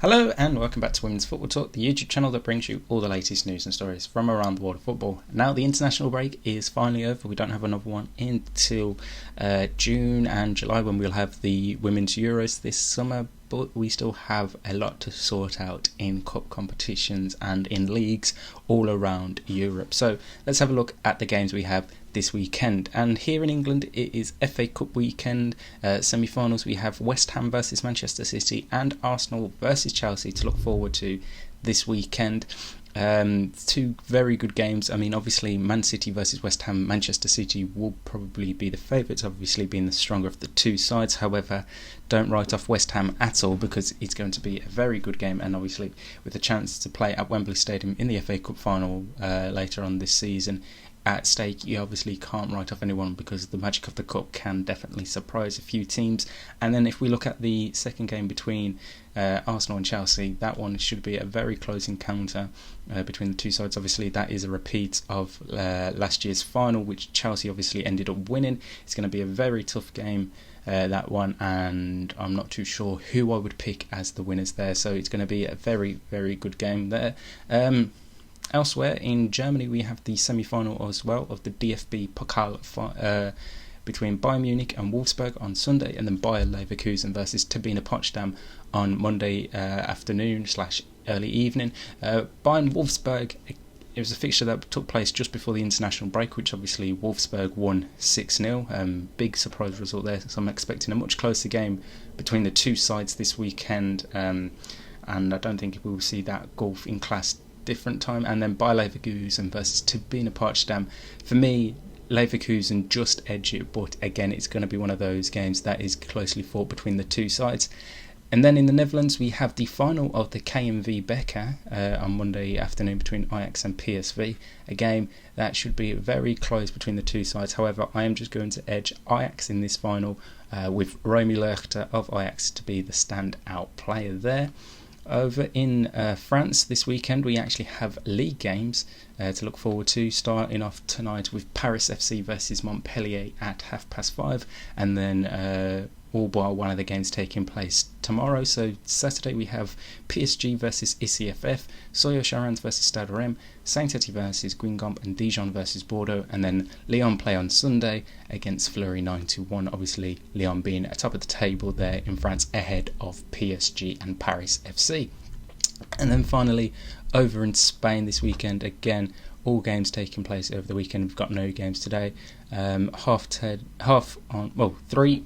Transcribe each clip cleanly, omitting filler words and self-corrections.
Hello and welcome back to Women's Football Talk, the YouTube channel that brings you all the latest news and stories from around the world of football. Now the international break is finally over. We don't have another one until June and July when we'll have the Women's Euros this summer, but we still have a lot to sort out in cup competitions and in leagues all around Europe. So let's have a look at the games we have this weekend. And here in England it is FA Cup weekend, semi-finals. We have West Ham versus Manchester City and Arsenal versus Chelsea to look forward to this weekend. Two very good games. I mean, obviously Man City versus West Ham. Manchester City will probably be the favourites, obviously being the stronger of the two sides. However, don't write off West Ham at all because it's going to be a very good game, and obviously with a chance to play at Wembley Stadium in the FA Cup final later on this season at stake, you obviously can't write off anyone because the magic of the cup can definitely surprise a few teams. And then if we look at the second game between Arsenal and Chelsea, that one should be a very close encounter between the two sides. Obviously that is a repeat of last year's final, which Chelsea obviously ended up winning. It's going to be a very tough game, that one, and I'm not too sure who I would pick as the winners there, so it's going to be a very, very good game there. Elsewhere in Germany, we have the semi-final as well of the DFB Pokal between Bayern Munich and Wolfsburg on Sunday, and then Bayer Leverkusen versus Turbine Potsdam on Monday afternoon / early evening. Bayern Wolfsburg, it was a fixture that took place just before the international break, which obviously Wolfsburg won 6-0. Big surprise result there, so I'm expecting a much closer game between the two sides this weekend, and I don't think we will see that gulf in class different time. And then Bayer Leverkusen versus Turbine Potsdam. For me, Leverkusen just edge it, but again, it's going to be one of those games that is closely fought between the two sides. And then in the Netherlands, we have the final of the KNV Beker on Monday afternoon between Ajax and PSV, a game that should be very close between the two sides. However, I am just going to edge Ajax in this final, with Romy Lerchter of Ajax to be the standout player there. Over in France this weekend, we actually have league games to look forward to, starting off tonight with Paris FC versus Montpellier at 5:30, and then all bar one of the games taking place tomorrow. So Saturday we have PSG versus ICFF, Soyo Charentes versus Stade Reims, Saint-Etienne versus Guingamp, and Dijon versus Bordeaux, and then Lyon play on Sunday against Fleury 9-1. Obviously Lyon being at top of the table there in France ahead of PSG and Paris FC. And then finally over in Spain this weekend, again all games taking place over the weekend. We've got no games today. 3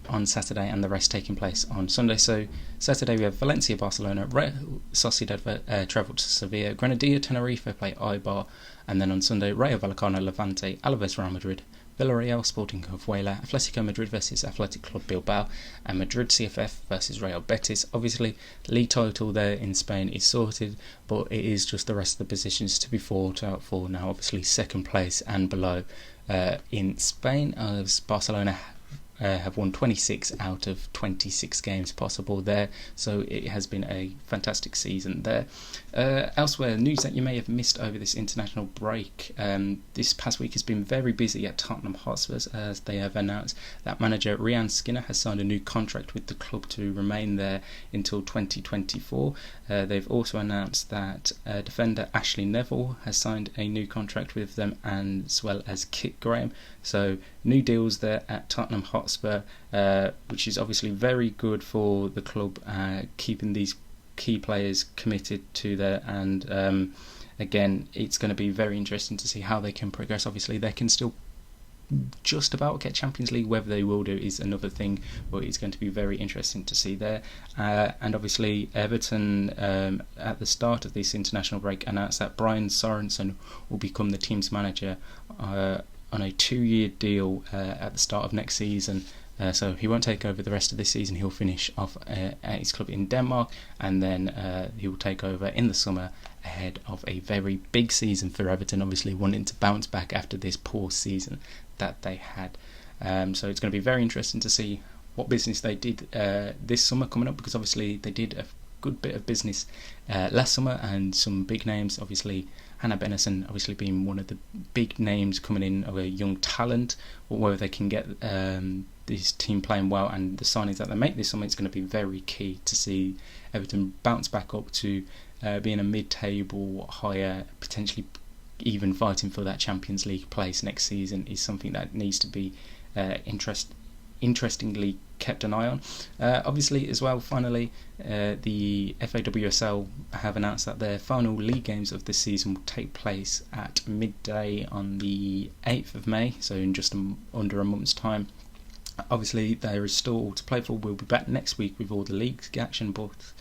on Saturday and the rest taking place on Sunday. So Saturday we have Valencia, Barcelona, Real Sociedad travel to Sevilla, Granadilla, Tenerife play Eibar, and then on Sunday Rayo Vallecano, Levante, Alaves, Real Madrid, Villarreal, Sporting Huelva, Atletico Madrid versus Athletic Club Bilbao, and Madrid CFF versus Real Betis. Obviously, league title there in Spain is sorted, but it is just the rest of the positions to be fought out for now. Obviously, second place and below in Spain, as Barcelona have won 26 out of 26 games possible there, so it has been a fantastic season there. Elsewhere, news that you may have missed over this international break. This past week has been very busy at Tottenham Hotspur, as they have announced that manager Ryan Skinner has signed a new contract with the club to remain there until 2024. They've also announced that defender Ashley Neville has signed a new contract with them, as well as Kit Graham. So new deals there at Tottenham Hotspur, which is obviously very good for the club, keeping these key players committed to there. And again, it's going to be very interesting to see how they can progress. Obviously, they can still just about get Champions League. Whether they will do is another thing, but it's going to be very interesting to see there. And obviously Everton at the start of this international break announced that Brian Sorensen will become the team's manager on a 2-year deal at the start of next season. So he won't take over the rest of this season. He'll finish off at his club in Denmark, and then he will take over in the summer ahead of a very big season for Everton, obviously wanting to bounce back after this poor season that they had. So it's going to be very interesting to see what business they did this summer coming up, because obviously they did a good bit of business last summer, and some big names, obviously Hannah Bennison obviously being one of the big names coming in of a young talent, or whether they can get this team playing well, and the signings that they make this summer, it's going to be very key to see Everton bounce back up to being a mid-table, higher, potentially even fighting for that Champions League place next season is something that needs to be interestingly kept an eye on. Obviously as well, finally, the FAWSL have announced that their final league games of this season will take place at midday on the 8th of May, so in just under a month's time. Obviously there is still all to play for. We'll be back next week with all the league action, but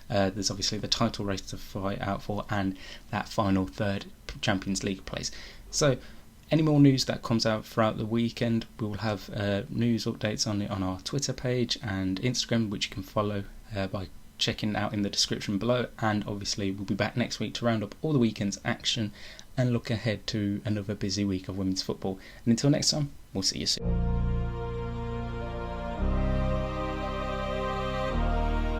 there's obviously the title race to fight out for and that final third Champions League place. So any more news that comes out throughout the weekend, we will have news updates on it on our Twitter page and Instagram, which you can follow by checking out in the description below. And obviously we'll be back next week to round up all the weekend's action and look ahead to another busy week of women's football. And until next time, we'll see you soon.